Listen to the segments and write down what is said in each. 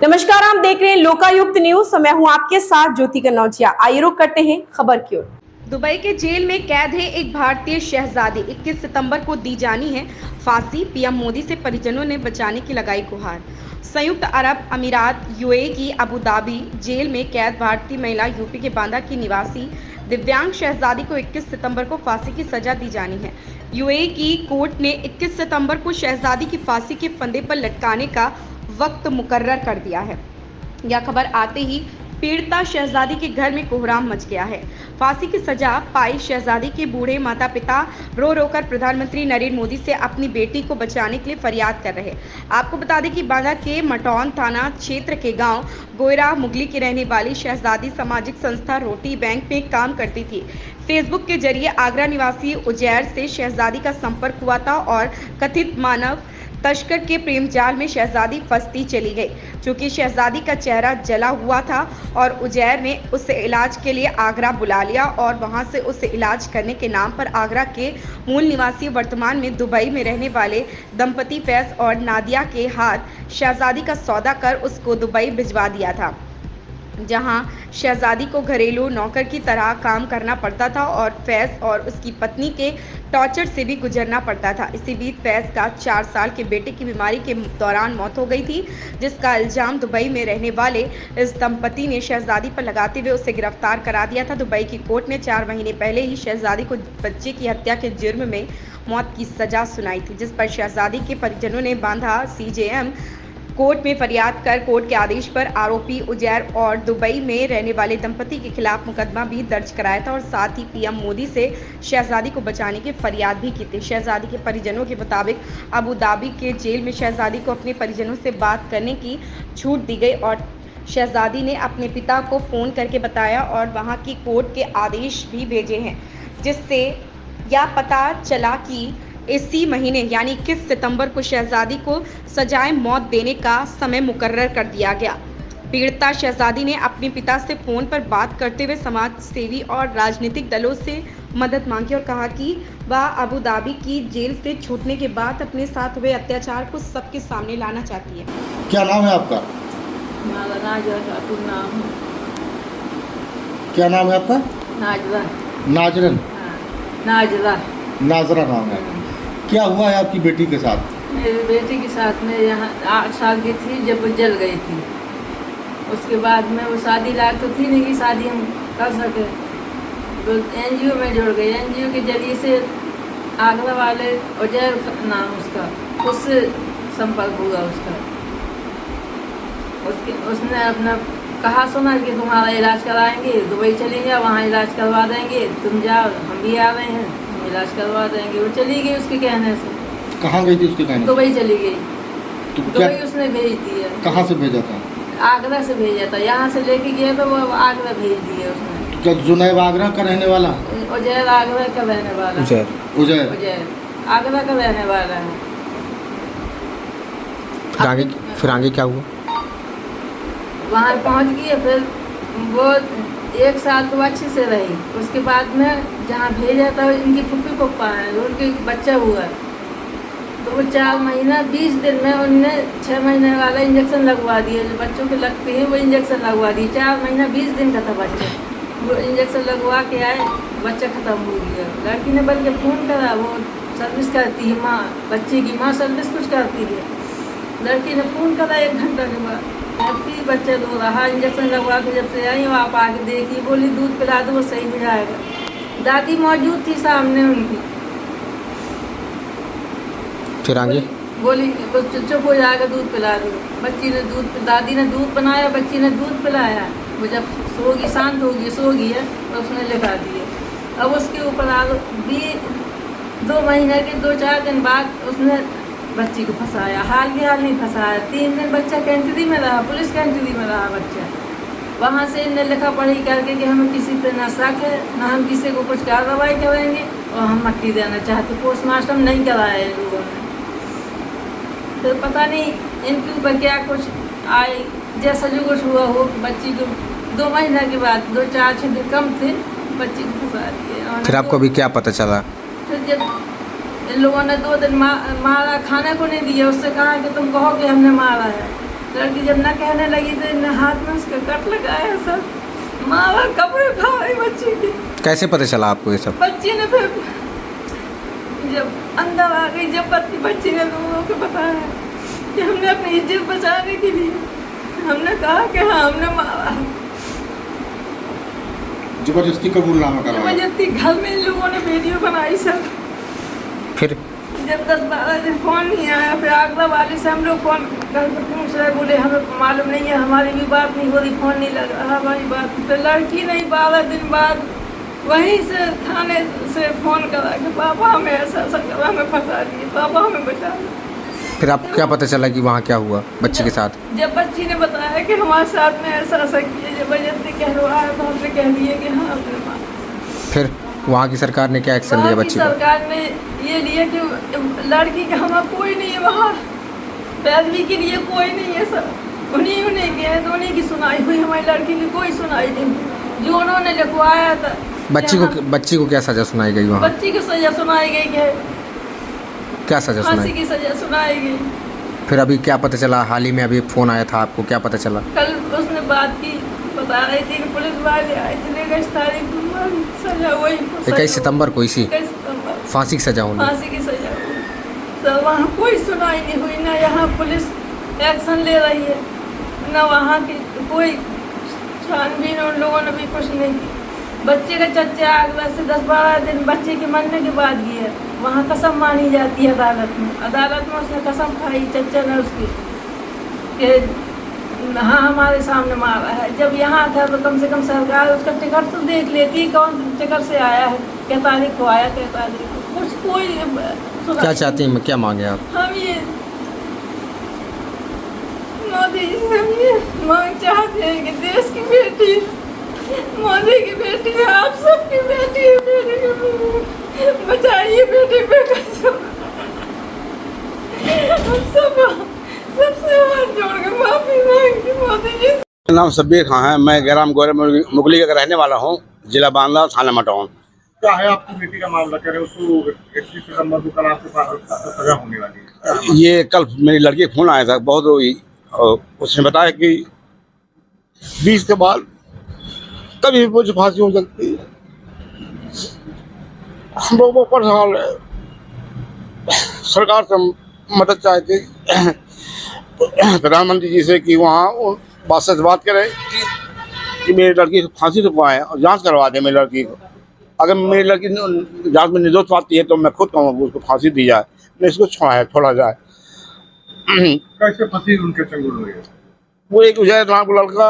नमस्कार, आप देख रहे हैं लोकायुक्त न्यूज। मैं हूं आपके साथ ज्योति कन्नौजिया। आइए रुक करते हैं खबर की ओर। दुबई के जेल में कैद है एक भारतीय शहजादी। 21 सितंबर को दी जानी है फांसी। पीएम मोदी से परिजनों ने बचाने की लगाई गुहार। संयुक्त अरब अमीरात यूएई की अबू धाबी जेल में कैद भारतीय महिला यूपी के बांदा की निवासी दिव्यांग शहजादी को 21 सितंबर को फांसी की सजा दी जानी है। यूएई की कोर्ट ने 21 सितंबर को शहजादी की फांसी के फंदे पर लटकाने का वक्त मुकर्रर कर दिया है। यह खबर आते ही पीड़िता शहजादी के घर में कोहराम मच गया है। फांसी की सजा पाई शहजादी के बूढ़े माता पिता रो रो कर प्रधानमंत्री नरेंद्र मोदी से अपनी बेटी को बचाने के लिए फरियाद कर रहे। आपको बता दें कि बांदा के मटौन थाना क्षेत्र के गांव गोयरा मुगली की रहने वाली शहजादी सामाजिक संस्था रोटी बैंक में काम करती थी। फेसबुक के जरिए आगरा निवासी उजैर से शहजादी का संपर्क हुआ था और कथित मानव तस्कर के प्रेम जाल में शहजादी फंसती चली गई। चूंकि शहजादी का चेहरा जला हुआ था और उजैर ने उसे इलाज के लिए आगरा बुला लिया और वहां से उसे इलाज करने के नाम पर आगरा के मूल निवासी वर्तमान में दुबई में रहने वाले दंपति फैज और नादिया के हाथ शहजादी का सौदा कर उसको दुबई भिजवा दिया था, जहां शहजादी को घरेलू नौकर की तरह काम करना पड़ता था और फैज और उसकी पत्नी के टॉर्चर से भी गुजरना पड़ता था। इसी बीच फैज का 4 साल के बेटे की बीमारी के दौरान मौत हो गई थी, जिसका इल्जाम दुबई में रहने वाले इस दंपति ने शहजादी पर लगाते हुए उसे गिरफ्तार करा दिया था। दुबई की कोर्ट ने 4 महीने पहले ही शहजादी को बच्चे की हत्या के जुर्म में मौत की सजा सुनाई थी, जिस पर शहजादी के परिजनों ने बांदा सीजेएम कोर्ट में फरियाद कर कोर्ट के आदेश पर आरोपी उजैर और दुबई में रहने वाले दंपति के खिलाफ मुकदमा भी दर्ज कराया था और साथ ही पीएम मोदी से शहजादी को बचाने की फरियाद भी की थी। शहजादी के परिजनों के मुताबिक अबू धाबी के जेल में शहजादी को अपने परिजनों से बात करने की छूट दी गई और शहजादी ने अपने पिता को फ़ोन करके बताया और वहाँ की कोर्ट के आदेश भी भेजे हैं, जिससे यह पता चला कि इसी महीने यानी 21 सितंबर को शहजादी को सजाए मौत देने का समय मुकर्रर कर दिया गया। पीड़िता शहजादी ने अपने पिता से फ़ोन पर बात करते हुए समाज सेवी और राजनीतिक दलों से मदद मांगी और कहा कि वह अबू धाबी की जेल से छूटने के बाद अपने साथ हुए अत्याचार को सबके सामने लाना चाहती है। क्या नाम है आपका? नाम क्या नाम है आपका? नाजरा। नाजरन? नाजरा। नाजरा नाम है। क्या हुआ है आपकी बेटी के साथ? मेरी बेटी के साथ में यहाँ 8 साल की थी जब वो जल गई थी। उसके बाद में वो शादी लायक तो थी नहीं कि शादी हम कर सके, तो एनजीओ में जुड़ गई। एनजीओ के जरिए से आगरा वाले उजैर नाम उसका, उससे संपर्क हुआ उसने अपना कहा सुना कि तुम्हारा इलाज कराएंगे, दुबई चली जाओ, वहाँ इलाज करवा देंगे, तुम जाओ, हम भी आ रहे हैं, हम इलाज करवा देंगे। वो चली गई उसके कहने से। कहाँ गई थी उसके कहने? दुबई चली गई। तो दुबई उसने भेज दिया। कहाँ से भेजा था? आगरा से भेजा था। यहाँ से लेके गया तो वो आगरा भेज दिया उसने। तो क्या जुनैब आगरा का रहने वाला? उजैर आगरा का रहने वाला। उजैर आगरा का रहने वाला है। फिर आगे क्या हुआ? वहाँ पहुँच गई, फिर वो 1 साल तो अच्छे से रही। उसके बाद में जहाँ भेजा था इनकी फुप्पी पप्पा हैं, उनके बच्चा हुआ, तो वो 4 महीना 20 दिन में उनने 6 महीने वाला इंजेक्शन लगवा दिया। जो बच्चों के लगते हैं वो इंजेक्शन लगवा दिए। 4 महीना 20 दिन का था बच्चा, वो इंजेक्शन लगवा के आए, बच्चा ख़त्म हो गया। लड़की ने बल्कि फ़ोन करा, वो सर्विस करती है माँ, बच्चे की माँ सर्विस कुछ करती है। लड़की ने फ़ोन करा 1 घंटा के बाद, फिर बच्चा रो रहा। इंजेक्शन लगवा के जब से आई वो आप आके देखी, बोली दूध पिला दो वो सही हो जाएगा। दादी मौजूद थी सामने उनकी। फिर आगे बोली चुप हो जाएगा, दूध पिला दो। दादी ने दूध बनाया, बच्ची ने दूध पिलाया। वो जब सोगी, शांत होगी, सो गई है, तो उसने लिखा दिया। अब उसके ऊपर 2 महीने के 2-4 दिन बाद उसने बच्ची को फंसाया। हाल नहीं फंसाया। 3 दिन बच्चा कैंटरी में रहा, पुलिस कैंटरी में रहा बच्चा। वहाँ से इन्हें लिखा पढ़ी करके कि हमें किसी पे न शक है, न हम किसी को कुछ कार्रवाई करेंगे और हम मट्टी देना चाहते। पोस्टमार्टम नहीं कराया इन लोगों ने। तो पता नहीं इनके ऊपर क्या कुछ आए, जैसा जो कुछ हुआ हो। बच्ची को 2 महीने के बाद 2-4-6 दिन कम थे, बच्ची को फंसा दिए। फिर आपको अभी क्या पता चला? फिर जब इन लोगों ने 2 दिन मारा, खाने को नहीं दिया, उससे कहा कि तुम कहो कि हमने मारा है। लड़की जब ना कहने लगी तो इन हाथ में उसका कट लगाया सब, मारा, कपड़े फाड़े बच्चे के। कैसे पता चला आपको ये सब? बच्ची ने फिर जब अंदर आ गई, जब बच्ची ने लोगों को बताया कि हमने अपनी इज्जत बचाने के लिए हमने कहा कि हाँ हमने मारा। जबरदस्ती कबूलनामा करवाया। जबरदस्ती घर में इन लोगों ने वीडियो बनाई सब। फिर जब 10-12 दिन फोन नहीं आया, फिर आगरा वाले से हम लोग फोन करके पूछ रहे, बोले हमें मालूम नहीं है, हमारी भी बात नहीं हो रही, फोन नहीं लग रहा हमारी बात। फिर लड़की नहीं 12 दिन बाद वहीं से थाने से फोन करा कि पापा हमें ऐसा ऐसा करा, हमें फंसा दिए, पापा हमें बचा दिए। फिर आपको क्या पता चला कि वहाँ क्या हुआ बच्ची के साथ? जब बच्ची ने बताया कि हमारे साथ में ऐसा ऐसा किया, जबरदस्ती कहलवाया, तो हमने कह दिए कि हाँ अपने माँ। फिर वहाँ की सरकार ने क्या एक्शन लिया बच्ची पर? सरकार ने ये लिया कि लड़की का हमारा कोई नहीं है वहाँ, पैरवी के लिए कोई नहीं है सर, उन्हीं के हैं, तो उन्हीं की सुनाई हुई, हमारी लड़की की कोई सुनाई नहीं। जो उन्होंने लिखवाया था बच्ची को क्या सजा सुनाई गई वहाँ? बच्ची को सजा सुनाई गई है, क्या सजा फांसी सुनाई? की सजा सुनाई गई। फिर अभी क्या पता चला? हाल ही में अभी फ़ोन आया था आपको, क्या पता चला? कल उसने बात की, बता रही थी कि पुलिस वाले आए थे, 21 तारीख को सजा वही 21 सितंबर को इसी 21 सितंबर फांसी की सजा होनी। फांसी की सजा हुई। तो वहाँ कोई सुनाई नहीं हुई, ना यहाँ पुलिस एक्शन ले रही है, ना वहाँ की कोई छानबीन उन लोगों ने भी कुछ नहीं की। बच्चे का चच्चा आगरा से 10-12 दिन बच्चे के मरने के बाद गया, वहाँ कसम मानी जाती है अदालत में। अदालत में उसने कसम खाई चच्चा ने उसकी कि हाँ हमारे सामने मारा है। जब यहाँ था तो कम से कम सरकार उसका टिकट तो देख लेती, कौन टिकट से आया है, क्या तारीख को आया, क्या तारीख को, कुछ कोई। क्या चाहती हैं, क्या मांगे आप? हम ये मोदी जी से हम ये मांग चाहते हैं कि देश की बेटी, मोदी की बेटी है, आप सबकी बेटी है, बेटी को बचाइए, बेटी पे कसम। हम सबसे हाथ जोड़ के माफी मांगती मोदी जी से। मेरा नाम सब्बीर खां है। मैं गैराम गौरे मुगली का रहने वाला हूँ, जिला बांदा, थाना मटौन। क्या है आपकी बेटी का मामला? कह रहे उसको 21 सितंबर को कल आपके पास सजा होने वाली है। ये कल मेरी लड़की का फोन आया था, बहुत रोई, और उसने बताया कि 20 के बाद कभी भी मुझे फांसी हो सकती है। हम लोग परेशान है, सरकार से मदद चाहते प्रधानमंत्री जी से कि वहाँ बात से बात करें कि मेरी लड़की को फांसी रुकवाएं और जांच करवा दें मेरी लड़की को। अगर मेरी लड़की जांच में निर्दोष पाती है तो मैं खुद कहूँगा उसको फांसी दी जाए, नहीं इसको छोड़ा जाए। कैसे फंसी उनके चंगुल में? वो एक उजैर नाम का लड़का,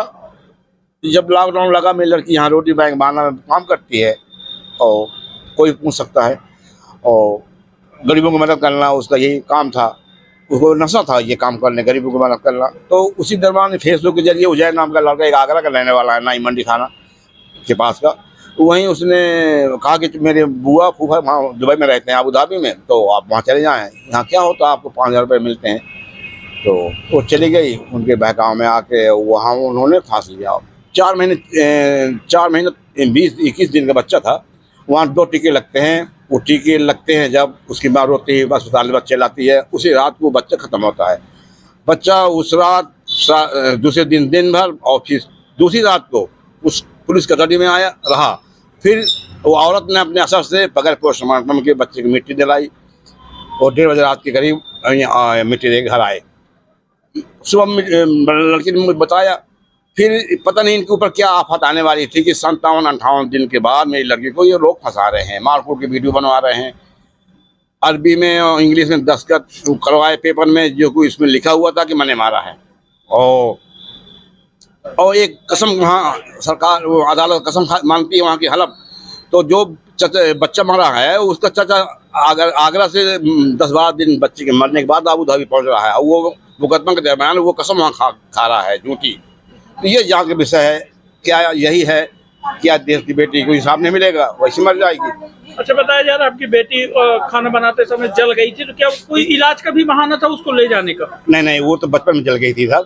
जब लॉकडाउन लगा, मेरी लड़की यहाँ रोटी बैंक बांधा में काम करती है, और कोई पूछ सकता है, और गरीबों की मदद करना उसका यही काम था, उसको नशा था ये काम करने, गरीबों की मदद करना। तो उसी दरमियान फेसबुक के जरिए उजैर नाम का लड़का, एक आगरा का रहने वाला है, नाई मंडी थाना के पास का, वहीं उसने कहा कि मेरे बुआ फूफा वहाँ दुबई में रहते हैं, अबू धाबी में, तो आप वहाँ चले जाएँ, यहाँ क्या होता है आपको 5000 रुपये मिलते हैं। तो वो चली गई उनके बहकाव में आके, वहाँ उन्होंने फांस लिया। 4 महीने 20-21 दिन का बच्चा था। वहाँ 2 टीके लगते हैं, वो टीके लगते हैं जब उसकी माँ रोती है, अस्पताल में बच्चे लाती है, उसी रात वो बच्चा ख़त्म होता है। बच्चा उस रात दूसरे दिन भर, और फिर दूसरी रात को उस पुलिस कस्टडी में आया रहा। फिर वो औरत ने अपने असर से बगैर पोस्टमार्टम के बच्चे की मिट्टी दिलाई, और 1:30 बजे रात के करीब मिट्टी दे घर आए। सुबह लड़की ने मुझे बताया, फिर पता नहीं इनके ऊपर क्या आफत आने वाली थी कि 57-58 दिन के बाद मेरी लड़की को ये लोग फंसा रहे हैं, मारकूट की वीडियो बनवा रहे हैं, अरबी में और इंग्लिश में दस्तखत करवाए पेपर में, जो कोई इसमें लिखा हुआ था कि मैंने मारा है। और एक कसम वहाँ सरकार, वो अदालत कसम मानती है वहाँ की हलफ। तो जो बच्चा मरा है उसका चाचा आगरा से 10-12 दिन बच्चे के मरने के बाद अबू धाबी पहुँच रहा है, वो मुकदमा के दरमियान वो कसम वहाँ खा रहा है झूठी। तो ये जांच का विषय है, क्या यही है, क्या देश की बेटी को इंसाफ नहीं मिलेगा, वैसे मर जाएगी। अच्छा, बताया जा रहा है आपकी बेटी खाना बनाते समय जल गई थी, तो क्या कोई इलाज का भी बहाना था उसको ले जाने का? नहीं, वो तो बचपन में जल गई थी सर।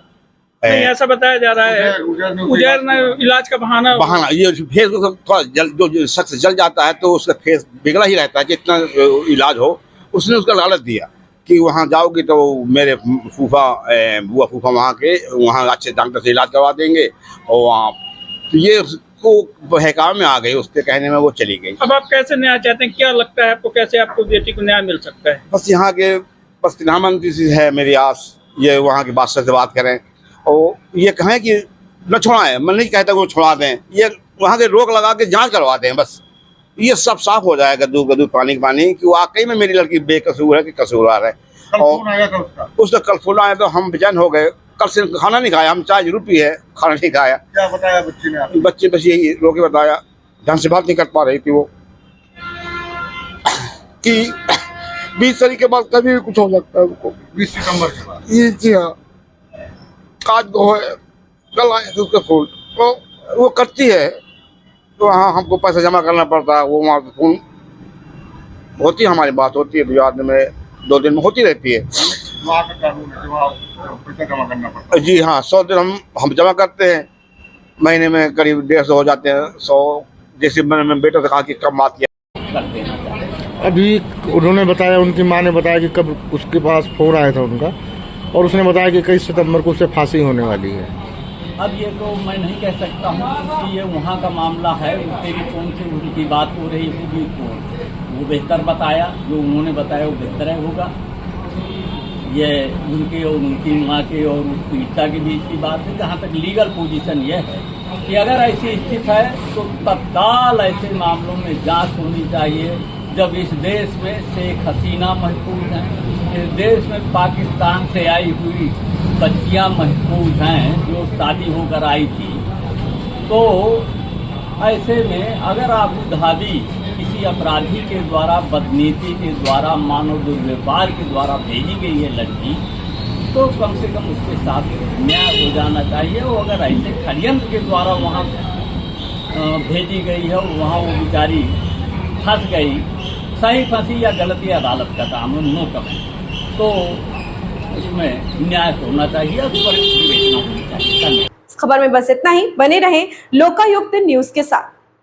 नहीं, ऐसा बताया जा रहा है उजैर ने इलाज का बहाना ये फेस थोड़ा जो शख्स जल जाता है तो उसका फेस बिगड़ा ही रहता है कि इतना इलाज हो, उसने उसका लालच दिया कि वहाँ जाओगी तो मेरे फूफा बुआ फूफा वहाँ अच्छे डॉक्टर से इलाज करवा देंगे, और वहाँ तो ये उसको बहकाव में आ गई, उसके कहने में वो चली गई। अब आप कैसे न्याय चाहते हैं, क्या लगता है आपको, कैसे आपको बेटी को न्याय मिल सकता है? बस यहाँ के बस प्रधानमंत्री से है मेरी आस, ये वहाँ के बादशाह से बात करें और ये कहें कि न छुड़ाएं। मैं नहीं कहता वो छुड़ा दें, ये वहाँ के रोक लगा के जांच करवा दें, बस ये सब साफ हो जाएगा दूध पानी का पानी कि वाकई में मेरी लड़की बेकसूर है कि कसूरवार है। कल फोन आया था उसका कल फोन आया तो हम बेचैन हो गए। कल से खाना नहीं खाया, हम चाय जरूर पी है, खाना नहीं खाया। क्या बताया बच्ची ने आपको? बच्चे बस यही रोके बताया, ढंग से बात नहीं कर पा रही थी वो, कि 20 तारीख के बाद कभी भी कुछ हो सकता है उनको। 20 सितंबर के बाद? ये जी हाँ, आज वो है, कल आया था उसका फोन, तो वो करती है तो हाँ हमको पैसा जमा करना पड़ता है, वो वहाँ फोन होती है, हमारी बात होती है, 2 दिन में 2 दिन में होती रहती है। वहाँ का कानून है, वहाँ पैसा जमा करना पड़ता है। जी हाँ, 100 दिन हम जमा करते हैं, महीने में करीब 150 हो जाते हैं। 100 जैसे मैंने बेटे से कहा कि कब बात किया। अभी उन्होंने बताया, उनकी माँ ने बताया कि कब उसके पास फ़ोन आया था उनका, और उसने बताया कि 21 सितंबर को उसे फांसी होने वाली है। अब ये तो मैं नहीं कह सकता हूँ, क्योंकि ये वहाँ का मामला है। टेलीफोन से उनकी बात हो रही होगी तो वो बेहतर बताया, जो उन्होंने बताया वो बेहतर है होगा। ये उनके और उनकी माँ के और उस पीड़िता के बीच की बात है। जहाँ तक लीगल पोजीशन ये है कि अगर ऐसी स्थिति है तो तत्काल ऐसे मामलों में जांच होनी चाहिए। जब इस देश में शेख हसीना महफूज हैं, इस देश में पाकिस्तान से आई हुई बच्चियां महफूज हैं जो शादी होकर आई थी, तो ऐसे में अगर आबू धाबी किसी अपराधी के द्वारा, बदनीति के द्वारा, मानव दुर्व्यवहार के द्वारा भेजी गई है लड़की, तो कम से कम उसके साथ न्याय हो जाना चाहिए। और अगर ऐसे षड्यंत्र के द्वारा वहाँ भेजी गई है, वहाँ वो बेचारी फंस गई, सही फंसी या गलती अदालत का काम है, नो कमेंट। तो इसमें न्याय होना चाहिए और त्वरित विवेचना होनी चाहिए। इस खबर में बस इतना ही। बने रहें लोकायुक्त न्यूज के साथ।